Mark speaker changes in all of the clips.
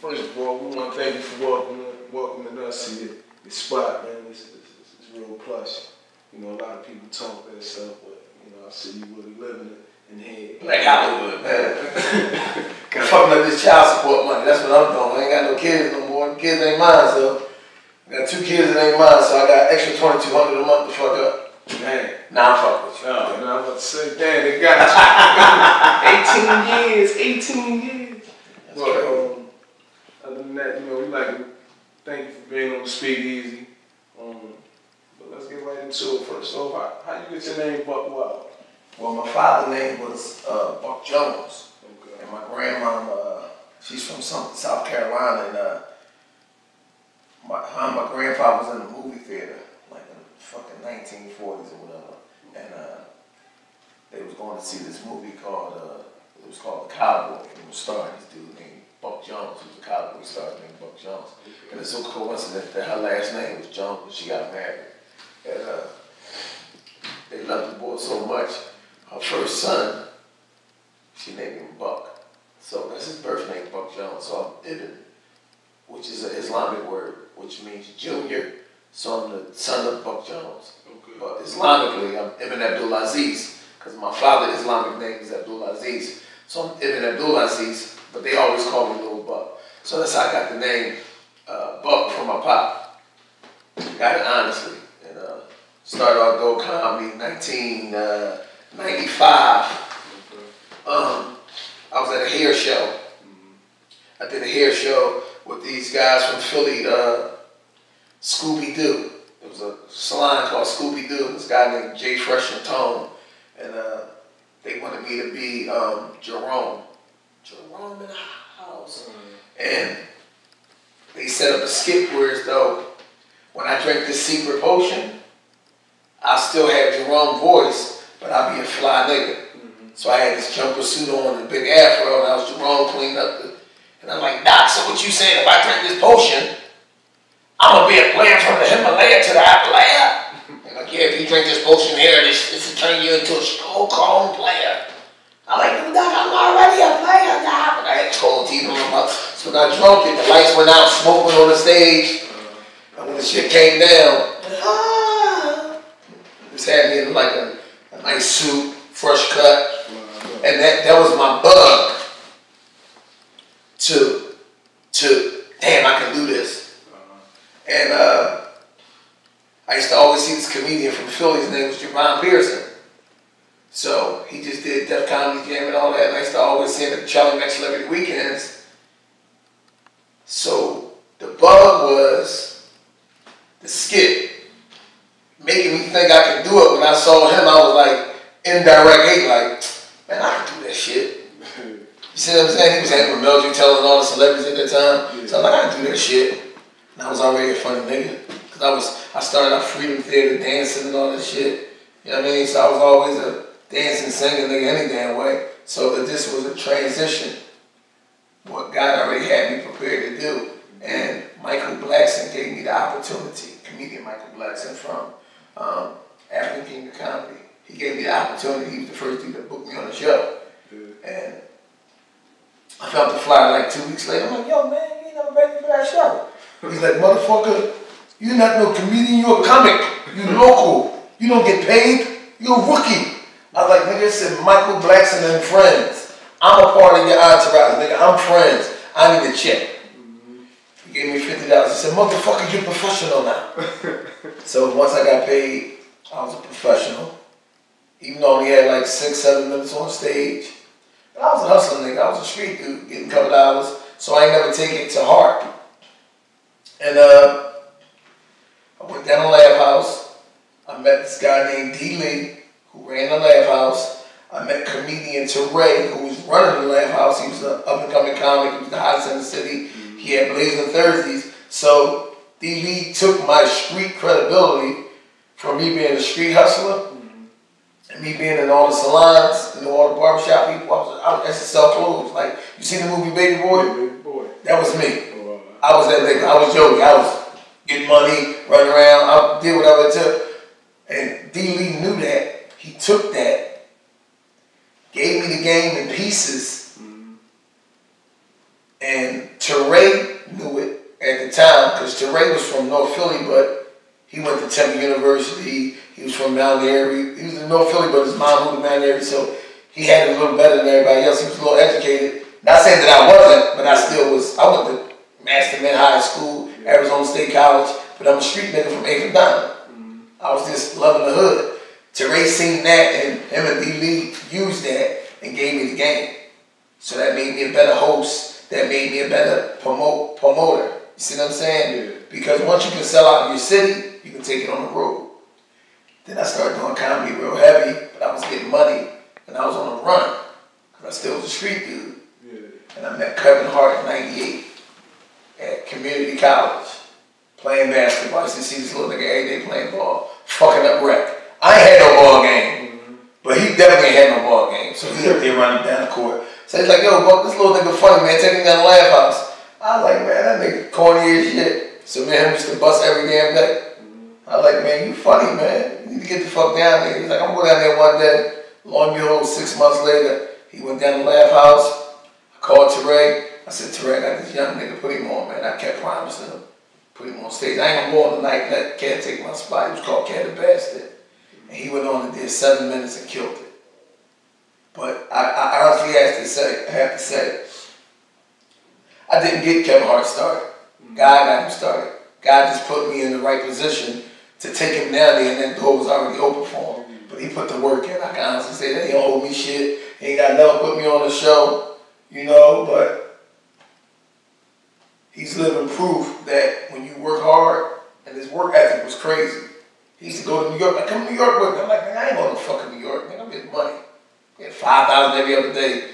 Speaker 1: First of all, we want to thank you for welcoming us to your spot, man. It's real plush. You know, a lot of people talk that stuff, but you know, I see you really living it in here.
Speaker 2: Like Hollywood, man. Fucking up this child support money. That's what I'm doing. I ain't got no kids no more. The kids ain't mine, so I got 2 kids that ain't mine, so I got extra $2,200 a month to fuck up.
Speaker 1: Man.
Speaker 2: Nah, I'm fucking with you.
Speaker 1: Oh, and I'm about to say, damn, they got you. 18 years. But other than that, you know, we like to thank you for being on the SPKEZY. But let's get right into it first. So, how you get your name, BuckWild?
Speaker 2: Well, my father's name was Buck Jones.
Speaker 1: Okay.
Speaker 2: And my grandmama, she's from South Carolina, and my grandfather was in the movie theater, like in the fucking 1940s or whatever. And they was going to see this movie called, it was called The Cowboy. It was starring this dude named Buck Jones. He was a cowboy star named Buck Jones. And it's so coincident that her last name was Jones when she got married. And they loved the boy so much. Her first son, she named him Buck. So that's his birth name, Buck Jones. So I'm Ibn, which is an Islamic word, which means junior. So I'm the son of Buck Jones.
Speaker 1: Okay.
Speaker 2: But Islamically, I'm Ibn Abdul Aziz, because my father's Islamic name is Abdul Aziz. So I'm Ibn Abdul Aziz, but they always call me Little Buck. So that's how I got the name Buck from my pop. Got it honestly. And started off doing comedy in 1995. I was at a hair show. I did a hair show with these guys from Philly, Scooby-Doo. There was a salon called Scooby-Doo, and this guy named Jay Fresh and Tone. And they wanted me to be Jerome. Jerome in the house. And they set up a skit where as though when I drank this secret potion, I still had Jerome's voice, but I'd be a fly nigga. So I had this jumper suit on and a big afro, and I was Jerome cleaned up. And I'm like, Doc, so what you saying? If I drink this potion, I'm going to be a player from the Himalaya to the Appalachia? And like, yeah, if you drink this potion here, this will turn you into a so-called player. I'm like, Doc, I'm already a player, Doc. But I had cold teeth on my mouth. So when I drunk it, the lights went out, smoke went on the stage. And when the shit came down, just had me in like a nice suit, fresh cut. And that was my bug to damn, I can do this. And I used to always see this comedian from Philly, his name was Javon Pearson. So he just did Def Comedy Jam and all that, and I used to always see him at the Charlie Mack Celebrity Weekends. So the bug was the skit, making me think I could do it. When I saw him, I was like, indirect hate, like, man, I can do that shit. You see what I'm saying? He was hanging with Mel G telling all the celebrities at that time. Yeah. So I'm like, I can do that shit. And I was already a funny nigga. Because I started out Freedom Theater dancing and all that shit. You know what I mean? So I was always a dancing, singing nigga any damn way. So that this was a transition. What God already had me prepared to do. And Michael Blackson gave me the opportunity. Comedian Michael Blackson from African King of Comedy. He gave me the opportunity. He was the first dude that booked me on the show. And I felt the flyer like 2 weeks later. I'm like, yo, man, you ain't never ready for that show. He's like, motherfucker, you're not no comedian, you're a comic. You're local. You don't get paid. You're a rookie. I was like, nigga, it said Michael Blackson and friends. I'm a part of your entourage, nigga. I'm friends. I need a check. He gave me $50. He said, motherfucker, you're professional now. So once I got paid, I was a professional. Even though I only had like 6-7 minutes on stage. But I was a hustling nigga. I was a street dude getting a couple dollars. So I ain't never take it to heart. And I went down to Laugh House. I met this guy named D. Lee, who ran the Laugh House. I met comedian Teray, who was running the Laugh House. He was an up-and-coming comic. He was the hottest in the city. He had Blazing Thursdays. So D. Lee took my street credibility from me being a street hustler and me being in all the salons and all the barbershop people. I used to sell clothes. Like, you see the movie Baby Boy?
Speaker 1: Baby Boy.
Speaker 2: That was me. Oh, wow. I was that nigga. I was joking. I was getting money, running around. I did whatever it took. And D. Lee knew that. He took that, gave me the game in pieces, and Teray Teray was from North Philly, but he went to Temple University. He was from Mount Airy. He was in North Philly, but his mom moved to Mount Airy, so he had it a little better than everybody else. He was a little educated. Not saying that I wasn't, but I still was. I went to Masterman High School, Arizona State College, but I'm a street nigga from 8th and Diamond. I was just loving the hood. Teray seen that, and him and D-Lee used that and gave me the game. So that made me a better host. That made me a better promoter. You see what I'm saying? Yeah. Because once you can sell out in your city, you can take it on the road. Then I started doing comedy real heavy, but I was getting money, and I was on the run. Because I still was a street dude. Yeah. And I met Kevin Hart in '98 at community college, playing basketball. I used to see this little nigga every day playing ball, fucking up rec. I ain't had no ball game, but he definitely ain't had no ball game. So he up there running down the court. So he's like, yo, Buck, this little nigga funny, man. Take me down the Laugh House. I was like, man, that nigga corny as shit. So me and him used to bust every damn day. I was like, man, you funny, man. You need to get the fuck down there. He's like, I'm going down there one day. Lo and behold, 6 months later, he went down the Laugh House. I called Teray. I said, Teray, I got this young nigga, put him on, man. I kept promising him. Put him on stage. I ain't gonna go on tonight, let Cat take my spot. He was called Cat the Bastard. And he went on and did 7 minutes and killed it. But I honestly have to say, I didn't get Kevin Hart started. God got him started. God just put me in the right position to take him down there, and that door was already open for him. But he put the work in. I can honestly say that. He don't owe me shit. He ain't got never put me on the show, you know, but he's living proof that when you work hard, and his work ethic was crazy. He used to go to New York. Like, come to New York with me. I'm like, man, I ain't going to fucking New York. Man, I'm getting money. I get $5,000 every other day.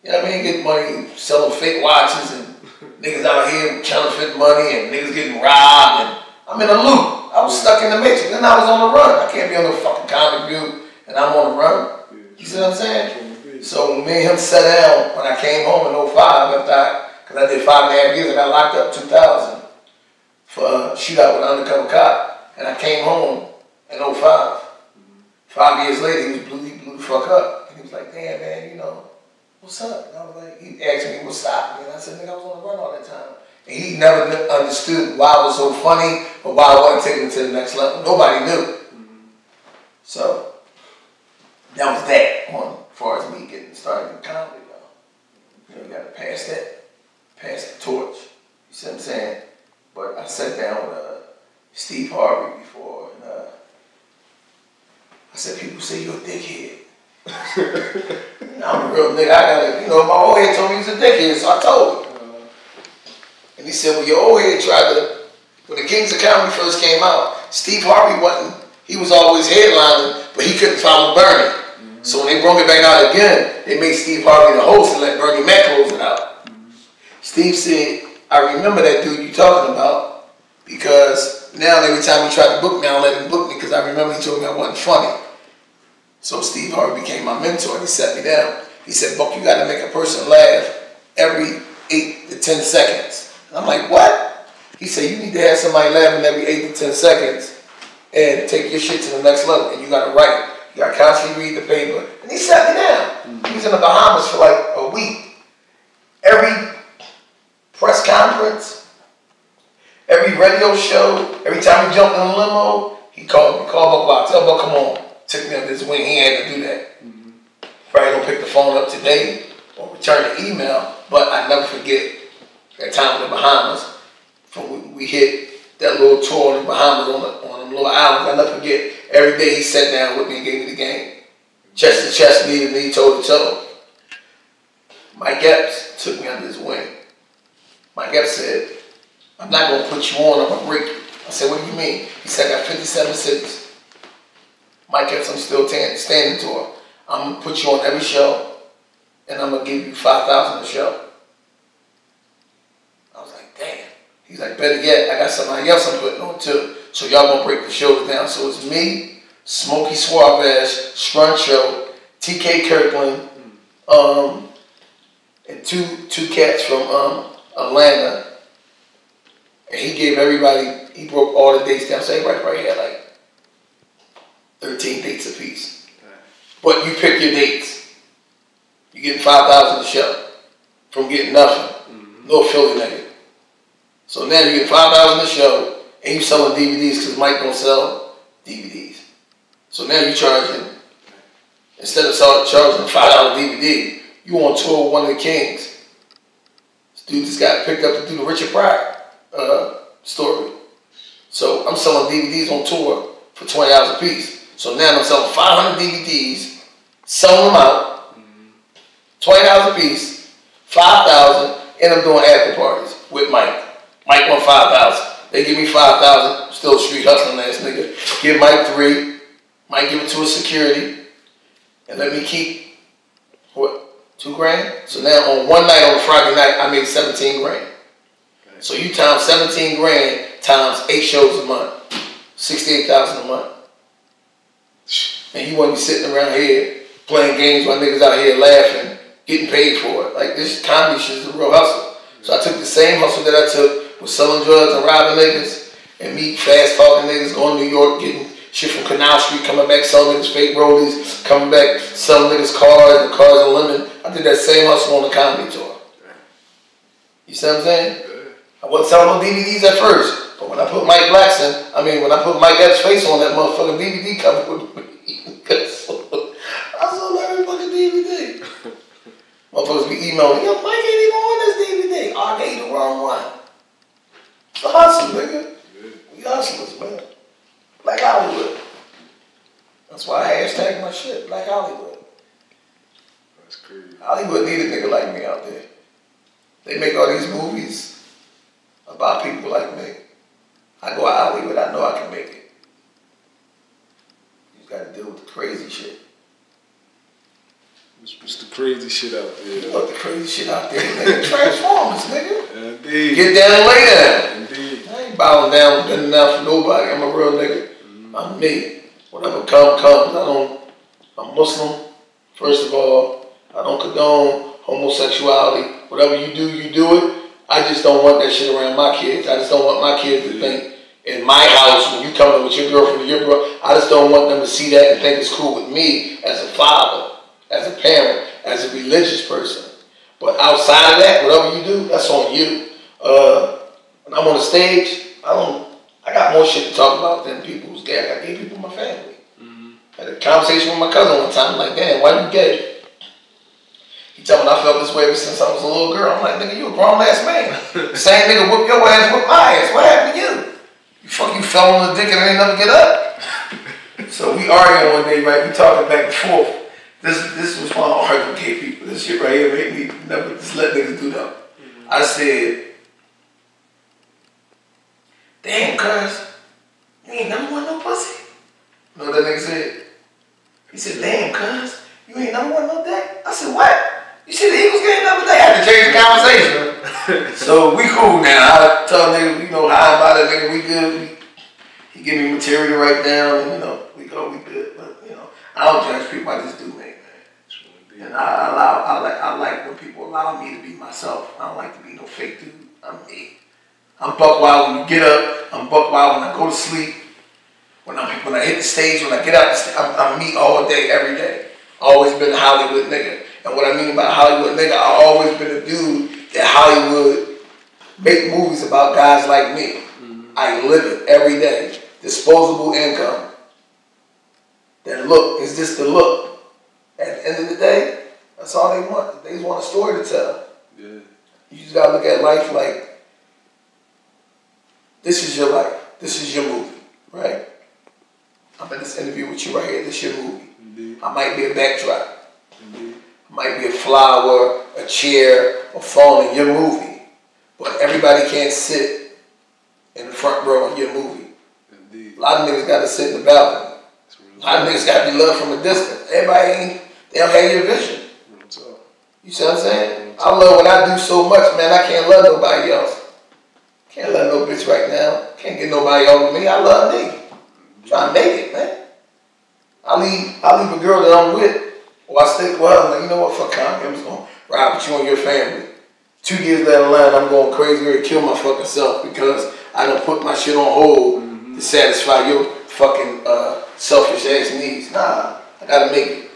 Speaker 2: You know what I mean? Get money selling fake watches and niggas out here counterfeit money and niggas getting robbed. And I'm in a loop. I was stuck in the matrix. Then I was on the run. I can't be on no fucking Comic View and I'm on the run. You see what I'm saying? So when me and him sat down, when I came home in 05, because I did 5.5 years, I got locked up 2000 for a shootout with an undercover cop. And I came home in 05. 5 years later, he blew the fuck up. And he was like, damn, man, you know, what's up? And I was like, he asked me what's up. And I said, nigga, I was on the run all that time. And he never understood why I was so funny or why I wasn't taking it to the next level. Nobody knew. So that was that as far as me getting started in comedy, though. You know, you got to pass the torch. You see what I'm saying? But I sat down with Steve Harvey before, and I said, people say you're a dickhead. I'm a real nigga. I gotta, you know, my old head told me he was a dickhead, so I told him. And he said, well, your old head tried to, when the Kings of Comedy first came out, Steve Harvey wasn't, he was always headlining, but he couldn't follow Bernie. So when they brought it back out again, they made Steve Harvey the host and let Bernie Mac close it out. Steve said, I remember that dude you talking about, because now every time he tried to book me, I don't let him book me because I remember he told me I wasn't funny. So Steve Harvey became my mentor and he sat me down. He said, Buck, you got to make a person laugh every 8 to 10 seconds. And I'm like, what? He said, you need to have somebody laughing every 8 to 10 seconds and take your shit to the next level. And you got to write. You got to constantly read the paper. And he sat me down. He was in the Bahamas for like a week. Every press conference, every radio show, every time he jumped in a limo, he called me. Called BuckWild. Tell Buck, come on. Took me under his wing. He had to do that. Probably don't pick the phone up today or return the email, but I never forget that time in the Bahamas. When we hit that little tour in the Bahamas on them little islands, I never forget. Every day he sat down with me and gave me the game. Chest to chest, knee to knee, toe to toe. Mike Epps took me under his wing. Mike Epps said, I'm not going to put you on, I'm going to break you. I said, what do you mean? He said, I got 57 cities. Mike Epps, I'm still standing to her. I'm going to put you on every show, and I'm going to give you $5,000 a show. I was like, damn. He's like, better yet, I got somebody else I'm putting on too. So y'all going to break the shows down. So it's me, Smokey Suarez, Scruncho, TK Kirkland, and two cats from Atlanta. And he gave everybody, he broke all the dates down. So everybody probably had like 13 dates apiece. But you pick your dates. You get $5,000 a show from getting nothing. No Philly nigga. So now you get $5 in the show, and you selling DVDs because Mike don't sell DVDs. So now you charging, instead of charging a $5 DVD, you on tour with one of the Kings. This dude just got picked up to do the Richard Pryor story. So I'm selling DVDs on tour for $20 a piece. So now I'm selling 500 DVDs, selling them out, $20 a piece, $5,000, and I'm doing after parties with Mike. Mike won $5,000. They give me $5,000. Still a street hustling ass nigga. Give Mike $3,000. Mike give it to a security, and let me keep what, $2,000. So now on one night on a Friday night, I made 17 grand. So you times 17 grand times 8 shows a month, 68,000 a month. And you want to be sitting around here playing games while niggas out here laughing, getting paid for it. Like, this comedy shit is a real hustle. So I took the same hustle that I took with selling drugs and robbing niggas and me fast talking niggas, going to New York, getting shit from Canal Street, coming back, selling niggas fake rollies, coming back, selling niggas cars and cars and lemon. I did that same hustle on the comedy tour. You see what I'm saying? I wasn't selling no DVDs at first, but when I put Mike Blackson, when I put Mike Epps' face on that motherfucking DVD cover with me, I sold every fucking DVD. Motherfuckers be emailing, yo, Mike ain't even on this DVD. Oh, I gave you the wrong one. It's a hustle, nigga. We hustlers, man. Black Hollywood. That's why I hashtag my shit, Black Hollywood.
Speaker 1: That's crazy.
Speaker 2: Hollywood need a nigga like me out there. They make all these movies about people like me. I go out Hollywood, I know I can make it. You gotta deal with the crazy shit.
Speaker 1: What's the crazy shit out there?
Speaker 2: You know the crazy shit out there, nigga. Transformers, nigga.
Speaker 1: Indeed.
Speaker 2: Get down and lay down.
Speaker 1: Indeed.
Speaker 2: I ain't bowing down, bending down for nobody. I'm a real nigga. I'm me. Whatever comes. I'm Muslim, first of all. I don't condone homosexuality. Whatever you do it. I just don't want that shit around my kids. I just don't want my kids to think in my house when you come in with your girlfriend or your bro. I just don't want them to see that and think it's cool with me as a father, as a parent, as a religious person. But outside of that, whatever you do, that's on you. When I'm on the stage, I got more shit to talk about than people who's gay. I got gay people in my family. I had a conversation with my cousin one time. I'm like, damn, why you gay? He told me I felt this way ever since I was a little girl. I'm like, nigga, you a grown ass man. Same nigga whoop your ass, whoop my ass. What happened to you? You fell on the dick and ain't never get up. So we arguing one day, right? We talking back and forth. This was why I argue with gay people. This shit right here made me never just let niggas do that. I said, damn, cuz, you ain't never want no pussy. You know what that nigga said? He said, damn, cuz, you ain't never want no dick. I said, what? You see the Eagles game the other day? I had to change the conversation. So we cool now. I tell nigga, how about it, nigga, we good. He give me material to write down, and we good. But I don't judge people, I just do me, man. And I like when people allow me to be myself. I don't like to be no fake dude. I'm me. I'm BuckWild when you get up. I'm BuckWild when I go to sleep. When I hit the stage, when I get out the stage, I'm me all day, every day. Always been a Hollywood nigga. And what I mean by Hollywood nigga, I always been a dude that Hollywood make movies about guys like me. I live it every day. Disposable income. That look is just the look. At the end of the day, that's all they want. They just want a story to tell.
Speaker 1: Yeah. You
Speaker 2: just gotta look at life like, this is your life. This is your movie, right? I'm in this interview with you right here. This is your movie.
Speaker 1: Indeed.
Speaker 2: I might be a backdrop.
Speaker 1: Indeed.
Speaker 2: I might be a flower, a chair, a phone in your movie. But everybody can't sit in the front row in your movie.
Speaker 1: Indeed.
Speaker 2: A lot of niggas gotta sit in the balcony. A lot of niggas gotta be loved from a distance. Everybody they don't have your vision. You see what I'm saying? I love what I do so much, man. I can't love nobody else. Can't love no bitch right now. Can't get nobody over me. I love me. I'm trying to make it, man. I leave a girl that I'm with, or I stick with her. I'm like, you know what? Fuck comedy. I'm just gonna ride with you and your family. 2 years down the line, I'm going crazy or kill my fucking self because I done put my shit on hold to satisfy your fucking selfish ass needs. Nah, I gotta make it.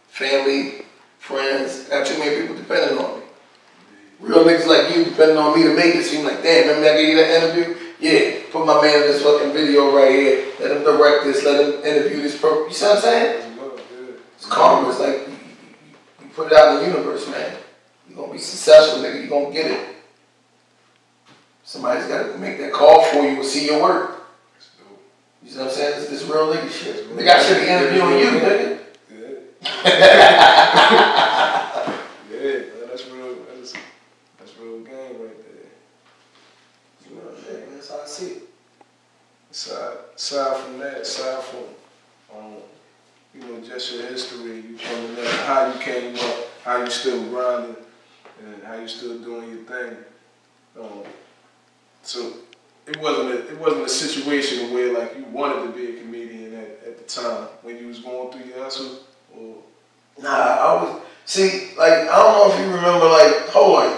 Speaker 2: Family, friends, got too many people depending on me. Real niggas like you depending on me to make it seem like, damn, remember I gave you that interview? Yeah, put my man in this fucking video right here. Let him direct this, let him interview this You see what I'm saying? It's karma. It's like you put it out in the universe, man. You're gonna be successful, nigga. You're gonna get it. Somebody's gotta make that call for you and see your work. You see what I'm saying? It's this real nigga shit. Nigga, I should be interviewing you, nigga.
Speaker 1: Yeah, man, that's real game right there.
Speaker 2: You know what I'm saying? That's how I see it.
Speaker 1: Aside from that, aside from you know, just your history, you coming up, how you came up, how you still grinding, and how you still doing your thing. So it wasn't a situation where like you wanted to be a comedian at the time when you was going through your hustle, or
Speaker 2: nah, I was like I don't know if you remember like how old are you?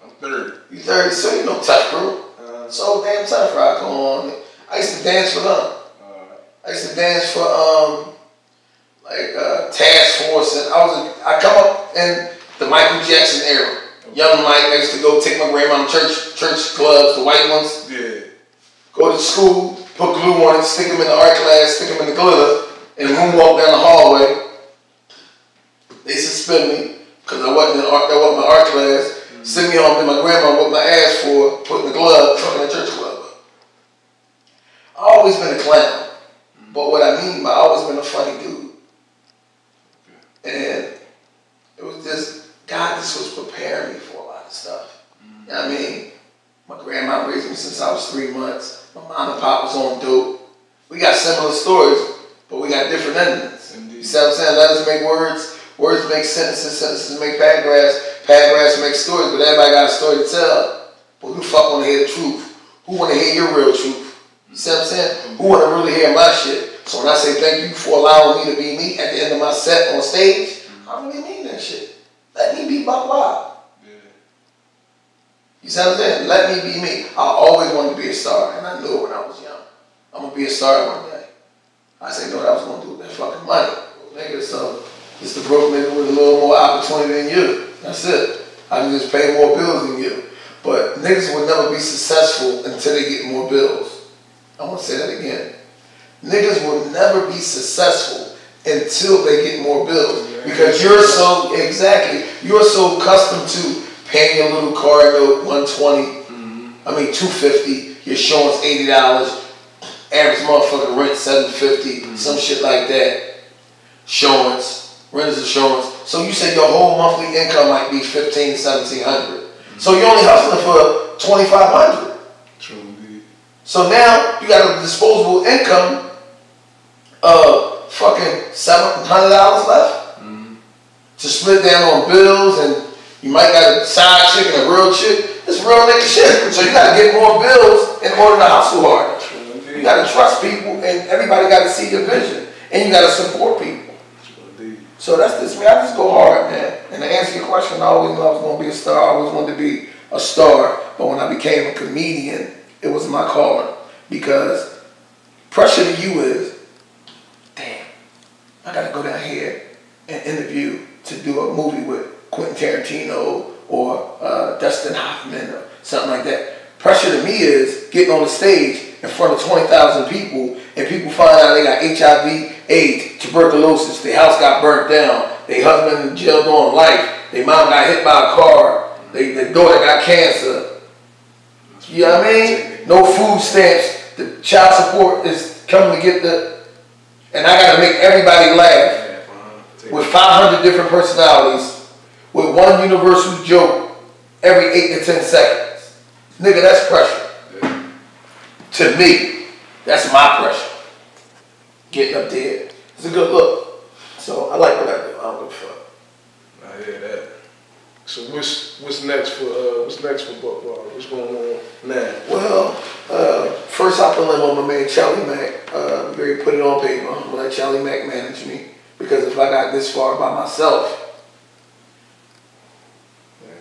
Speaker 1: I'm 30.
Speaker 2: You 30, so you know Touch Crew. So damn Tough Rock on. I used to dance for them. I used to dance for Task Force, and I come up in the Michael Jackson era. Young Mike, I used to go take my grandma to church clubs, the white ones.
Speaker 1: Yeah.
Speaker 2: Go to school, put glue on it, stick them in the art class, stick them in the glitter, and moonwalk down the hallway. They suspend me because that wasn't my art class. Send me home to my grandma with my ass for putting the glove, fucking the church club up. I always been a clown, but what I mean by I always been a funny dude. And it was just, God just was preparing me for a lot of stuff. You know what I mean? My grandma raised me since I was 3 months. My mom and pop was on dope. We got similar stories, but we got different endings.
Speaker 1: Indeed.
Speaker 2: You see what I'm saying? Letters make words, words make sentences, sentences make paragraphs, paragraphs make stories, but everybody got a story to tell. But who the fuck want to hear the truth? Who want to hear your real truth? You see what I'm saying? Who want to really hear my shit? So when I say thank you for allowing me to be me at the end of my set on stage, I really mean that shit. Let me be BuckWild.
Speaker 1: Yeah.
Speaker 2: You see what I'm saying? Let me be me. I always wanted to be a star, and I knew it when I was young. I'm going to be a star one day. I said, no, I was going to do with that fucking money. Nigga, so it's the broke nigga with a little more opportunity than you. That's it. I can just pay more bills than you. But niggas will never be successful until they get more bills. I want to say that again. Niggas will never be successful until they get more bills. Because you're so accustomed to paying your little car note $120, $250, your insurance $80, average motherfucker rent $750, some shit like that. Renter's insurance. So you say your whole monthly income might be $1,500, $1,700. So you're only hustling for $2,500.
Speaker 1: True indeed.
Speaker 2: So now you got a disposable income of fucking $700 left to split down on bills, and you might got a side chick and a real chick. It's real nigga shit. So you got to get more bills in order to hustle harder. You got to trust people, and everybody got to see your vision, and you got to support people. So that's just me. I just go hard, man. And to answer your question, I always knew I was going to be a star. I always wanted to be a star. But when I became a comedian, it was my calling. Because pressure to you is, damn, I got to go down here and interview to do a movie with Quentin Tarantino or Dustin Hoffman or something like that. Pressure to me is getting on the stage in front of 20,000 people, and people find out they got HIV, AIDS, tuberculosis, their house got burnt down, their husband in jail doing life, their mom got hit by a car, their daughter got cancer. You know what I mean? No food stamps, the child support is coming to get and I got to make everybody laugh with 500 different personalities, with one universal joke every 8 to 10 seconds. Nigga, that's pressure. To me, that's my pressure. Getting up there. It's a good look. So I like what I do. I don't give a fuck.
Speaker 1: I hear that. So what's next for BuckWild? What's going on now?
Speaker 2: Well, first I put in on my man Charlie Mack. We already put it on paper. I'm gonna let Charlie Mack manage me. Because if I got this far by myself,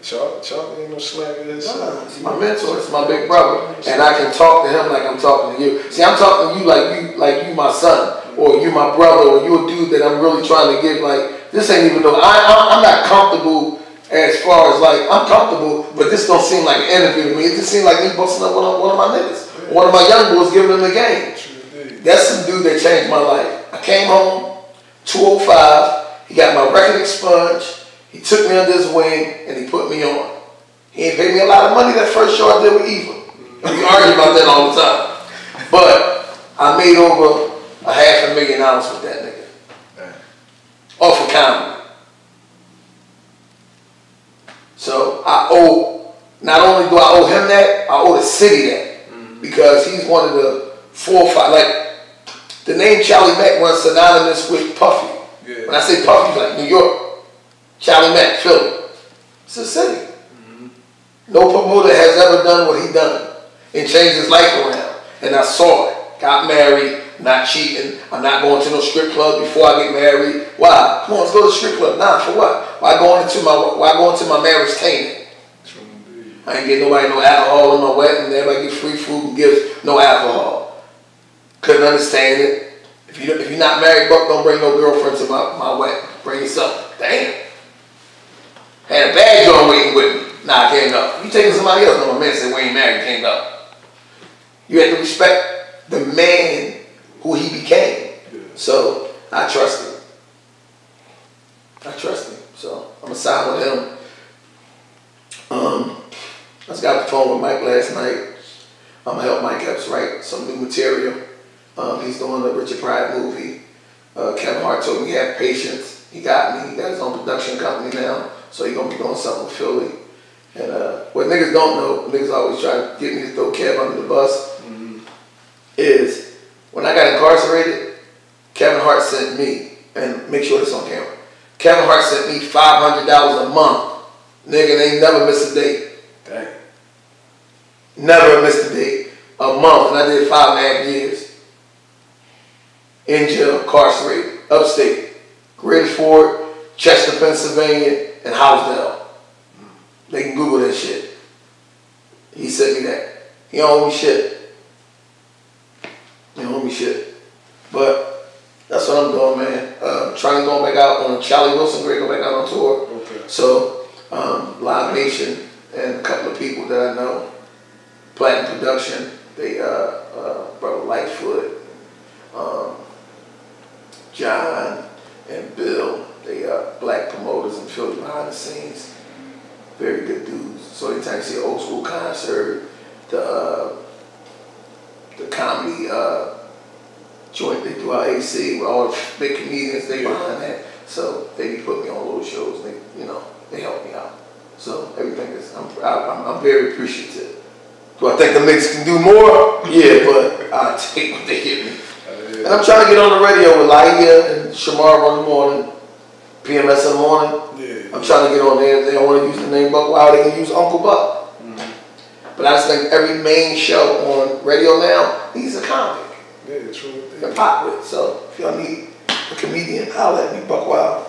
Speaker 1: Charlie ain't no slacker himself.
Speaker 2: He's my mentor. It's my big brother, and I can talk to him like I'm talking to you. See, I'm talking to you like you my son, or you my brother, or you a dude that I'm really trying to give. Like this ain't even though I'm not comfortable As far as like, I'm comfortable, but this don't seem like an interview to me. It just seems like me busting up one of my niggas. Yeah. One of my young boys giving them the game. That's the dude that changed my life. I came home, 205, he got my record expunged, he took me under his wing, and he put me on. He ain't paid me a lot of money that first show I did with Eva. And we argue about that all the time. But I made over $500,000 with that nigga. Off of comedy. So I owe, not only do I owe him that, I owe the city that. Because he's one of the 4 or 5, like, the name Charlie Mack runs synonymous with Puffy. Yeah. When I say Puffy, like New York. Charlie Mack, Philly. It's a city. No promoter has ever done what he done and changed his life around. And I saw it. Got married, not cheating. I'm not going to no strip club before I get married. Why? Come on, let's go to the strip club. Nah, for what? Why going into my marriage tainted? I ain't getting nobody no alcohol in my wedding. Everybody get free food and gifts, no alcohol. Couldn't understand it. If you're not married, Buck, don't bring no girlfriend to my wedding. Bring yourself. Damn. Had a bad girl waiting with me. Nah, I can't go. You taking somebody else? No, my man said we ain't married, can't go. You have to respect the man who he became. So I trust him. So I'm gonna sign with him. I just got the phone with Mike last night. I'm gonna help Mike Epps write some new material. He's doing the Richard Pryor movie. Kevin Hart told me he had patience. He got me. He got his own production company now. So he's gonna be doing something with Philly. And what niggas don't know, niggas always try to get me to throw Kev under the bus, is when I got incarcerated, Kevin Hart sent me, and make sure this on camera, Kevin Hart sent me $500 a month. Nigga, they ain't never missed a date. Dang. Never missed a date. A month, and I did 5.5 years. In jail, incarcerated, upstate. Greater Ford, Chester, Pennsylvania, and Housedale. They can Google that shit. He sent me that. He don't owe me shit. But that's what I'm doing, man. Trying to go back out on Charlie Wilson, great, go back out on tour. Okay. So, Live Nation and a couple of people that I know, Platinum Production, they, Brother Lightfoot, John and Bill, they are black promoters in Philly behind the scenes. Very good dudes. So anytime you see an old school concert, the comedy joint they do out AC with all the big comedians, they behind that. So they put me on little shows. They, they help me out. So everything is, I'm very appreciative. Do I think the niggas can do more? Yeah, but I take what they give me. And I'm trying to get on the radio with Laia and Shamar in the morning, PMS in the morning. Yeah. I'm trying to get on there. If they don't want to use the name BuckWild, they can use Uncle Buck. But I just think every main show on radio now needs a comic.
Speaker 1: Yeah, true.
Speaker 2: To pop with. So if y'all need a comedian, holler at me, BuckWild.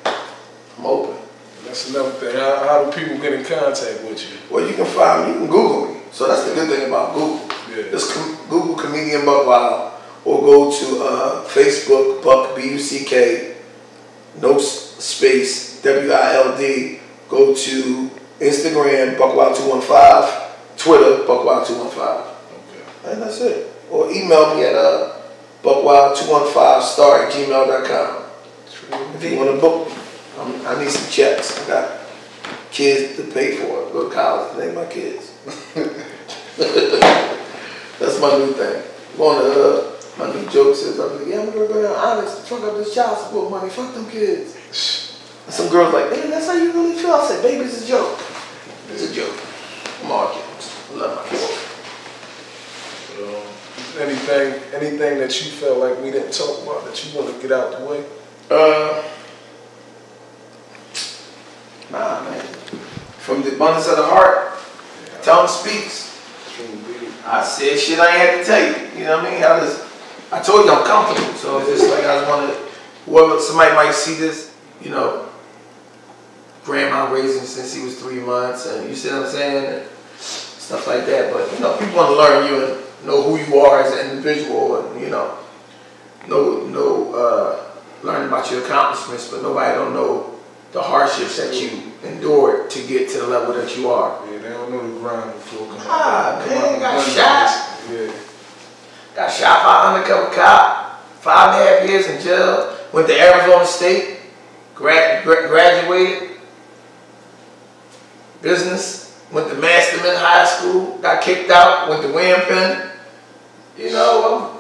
Speaker 2: I'm open.
Speaker 1: That's another thing. How do people get in contact with you?
Speaker 2: Well, you can find me. You can Google me. So that's the good thing about Google. Yeah. Just Google comedian BuckWild. Or go to Facebook, Buck, B-U-C-K, no space, W-I-L-D. Go to Instagram, BuckWild215, Twitter, BuckWild215. Okay. And that's it. Or email me at BuckWild215star@gmail.com. If you want to book me, I need some checks. I got kids to pay for. Go to college, name my kids. That's my new thing. Going to my new joke says, I'm like, yeah, I'm gonna go down honest, fuck up this child support money, fuck them kids. And some girls like, man, that's how you really feel. I said, baby, it's a joke. It's a joke. I'm all kids. I love my kids.
Speaker 1: Anything that you felt like we didn't talk about that you want to get out the way?
Speaker 2: Nah, man. From the abundance of the heart, tongue speaks. I said shit I ain't had to tell you. You know what I mean? I told you I'm comfortable, so it's just like I just want to, whoever, somebody might see this, grandma raised him since he was 3 months, and you see what I'm saying? And stuff like that. But, people want to learn you and know who you are as an individual and, learn about your accomplishments, but nobody don't know the hardships that you endured to get to the level that you are.
Speaker 1: Yeah, they don't know the grind before.
Speaker 2: Man, got shot. Yeah. Got shot by an undercover cop, 5.5 years in jail, went to Arizona State, graduated business, went to Masterman High School, got kicked out, went to Wampin. You know,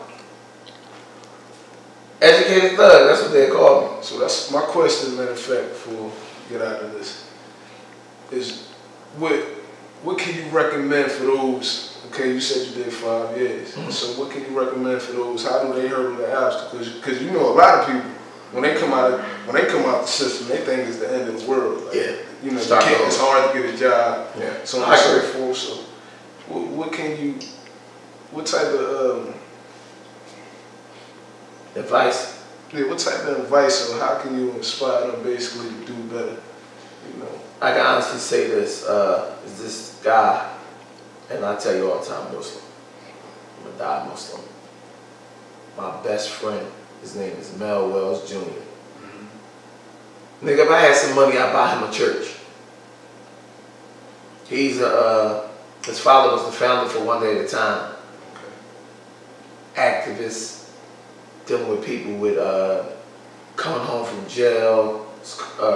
Speaker 2: educated thug, that's what they call me.
Speaker 1: So that's my question, matter of fact, before we get out of this, is what can you recommend for those? Okay, you said you did 5 years. So what can you recommend for those? How do they hurdle the obstacles? Because you know a lot of people, when they come out the system, they think it's the end of the world. Like,
Speaker 2: yeah.
Speaker 1: You know, it's hard to get a job. Yeah. So on and so forth. So what type of
Speaker 2: advice?
Speaker 1: Yeah, what type of advice, or how can you inspire them basically to do better? You know,
Speaker 2: I can honestly say this: is this guy, and I tell you all the time, Muslim. I'm a die Muslim. My best friend, his name is Mel Wells Jr. Nigga, if I had some money, I'd buy him a church. He's his father was the founder for One Day at a Time. Activist, dealing with people with coming home from jail,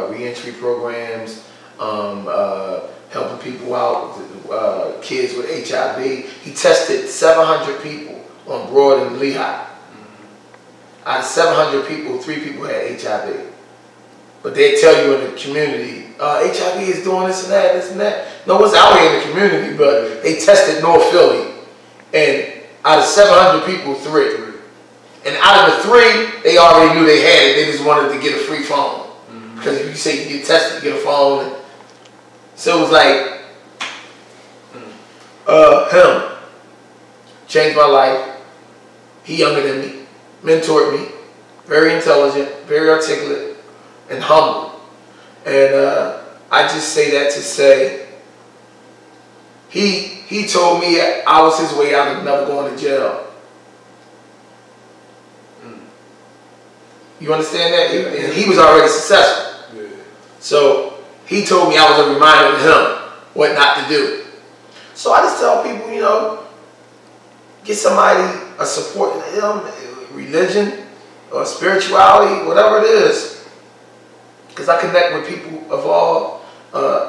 Speaker 2: re-entry programs, helping people out, kids with HIV. He tested 700 people on Broad and Lehigh. Out of 700 people, 3 people had HIV. But they tell you in the community, HIV is doing this and that, this and that. No one's out here in the community, but they tested North Philly. And out of 700 people, 3. And out of the 3, they already knew they had it. They just wanted to get a free phone. Because if you say you get tested, you get a phone. So it was like, him changed my life. He younger than me, mentored me, very intelligent, very articulate, and humble. And I just say that to say, he told me I was his way out of never going to jail. You understand that?
Speaker 1: Yeah.
Speaker 2: And he was already successful. Yeah. So he told me I was a reminder to him what not to do. So I just tell people, you know, get somebody a support, religion or spirituality, whatever it is. Because I connect with people of all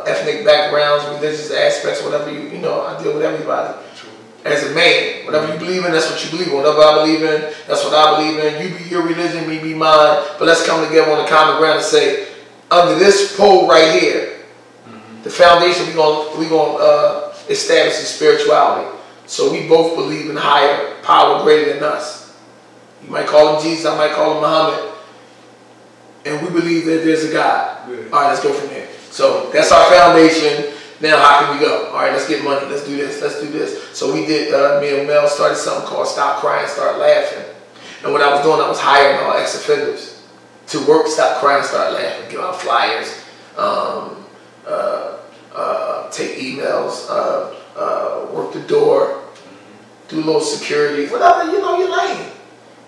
Speaker 2: ethnic backgrounds, religious aspects, whatever you know, I deal with everybody. As a man, whatever you believe in, that's what you believe in. Whatever I believe in, that's what I believe in. You be your religion, me be mine. But let's come together on the common ground and say, under this pole right here, the foundation we gonna establish is spirituality. So we both believe in higher power greater than us. You might call him Jesus, I might call him Muhammad. And we believe that there's a God. Yeah. All right, let's go from there. So that's our foundation. Now how can we go? All right, let's get money. Let's do this. Let's do this. So we did, me and Mel started something called Stop Crying, Start Laughing. And what I was doing, I was hiring all ex-offenders to work Stop Crying, Start Laughing, give out flyers, take emails, work the door, do a little security, whatever, you know, your lane.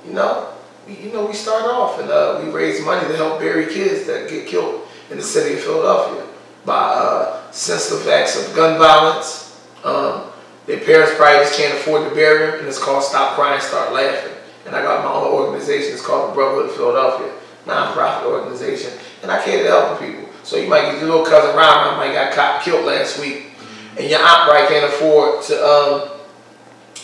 Speaker 2: You know, we started off and we raised money to help bury kids that get killed in the city of Philadelphia by sensitive acts of gun violence. Their parents probably just can't afford to bury them, and it's called Stop Crying, Start Laughing. And I got my own organization, it's called the BuckWild Philadelphia, non-profit organization, and I cater to helping people. So you might get your little cousin Ryan, might got killed last week, and your aunt probably can't afford to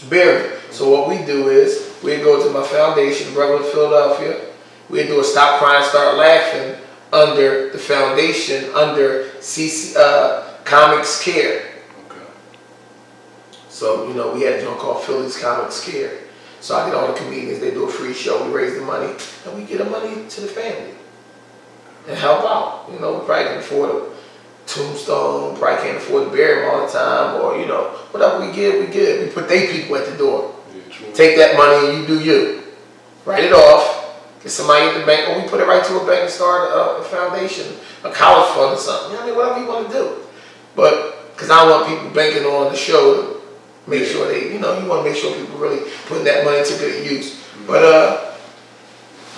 Speaker 2: bury it. So what we do is, we go to my foundation, BuckWild Philadelphia, we do a Stop Crying, Start Laughing under the foundation, under Comics Care. Okay. So, you know, we had a joint called Philly's Comics Care. So I get all the comedians, they do a free show, we raise the money, and we get the money to the family. And help out. You know, we probably can afford a tombstone, probably can't afford to bury them all the time, or, you know, whatever we give, we give. We put they people at the door. Yeah, take that money and you do you. Write it off. Get somebody at the bank, or we put it right to a bank and start a foundation, a college fund or something. You know what I mean? Whatever you want to do. But, because I don't want people banking on the show to make sure they, you know, you want to make sure people really putting that money to good use. But,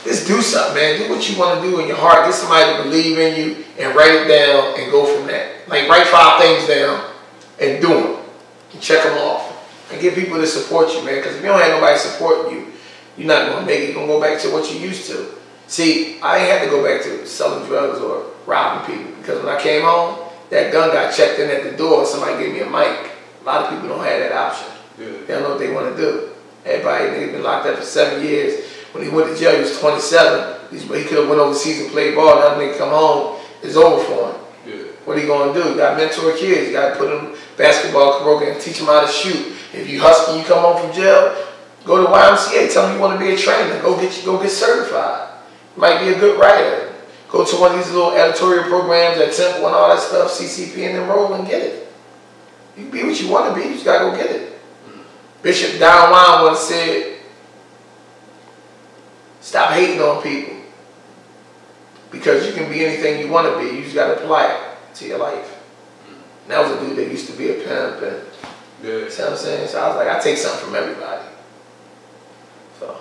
Speaker 2: just do something, man. Do what you want to do in your heart. Get somebody to believe in you and write it down and go from that. Like, write 5 things down and do them. And check them off. And get people to support you, man. Because if you don't have nobody supporting you, you're not going to make it. You're going to go back to what you used to. See, I ain't had to go back to selling drugs or robbing people. Because when I came home, that gun got checked in at the door and somebody gave me a mic. A lot of people don't have that option. Yeah. They don't know what they want to do. Everybody, nigga, been locked up for 7 years. When he went to jail, he was 27. He could have went overseas and played ball. Now nigga come home, it's over for him. Yeah. What are you going to do? You got to mentor kids. You got to put them basketball program, teach them how to shoot. If you hustle, you come home from jail, go to YMCA, tell them you want to be a trainer. Go get certified. You might be a good writer. Go to one of these little editorial programs at Temple and all that stuff, CCP, and enroll and get it. You can be what you want to be. You just got to go get it. Bishop Don Juan once said, stop hating on people. Because you can be anything you want to be. You just got to apply it to your life. And that was a dude that used to be a pimp. And, you see what I'm saying? So I was like, I take something from everybody. So,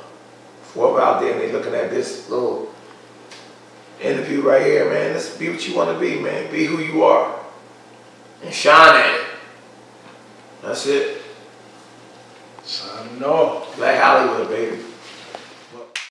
Speaker 2: whoever out there and they looking at this little interview right here, man, just be what you want to be, man. Be who you are. And shine at it. That's it.
Speaker 1: Signing off.
Speaker 2: Black Hollywood, baby.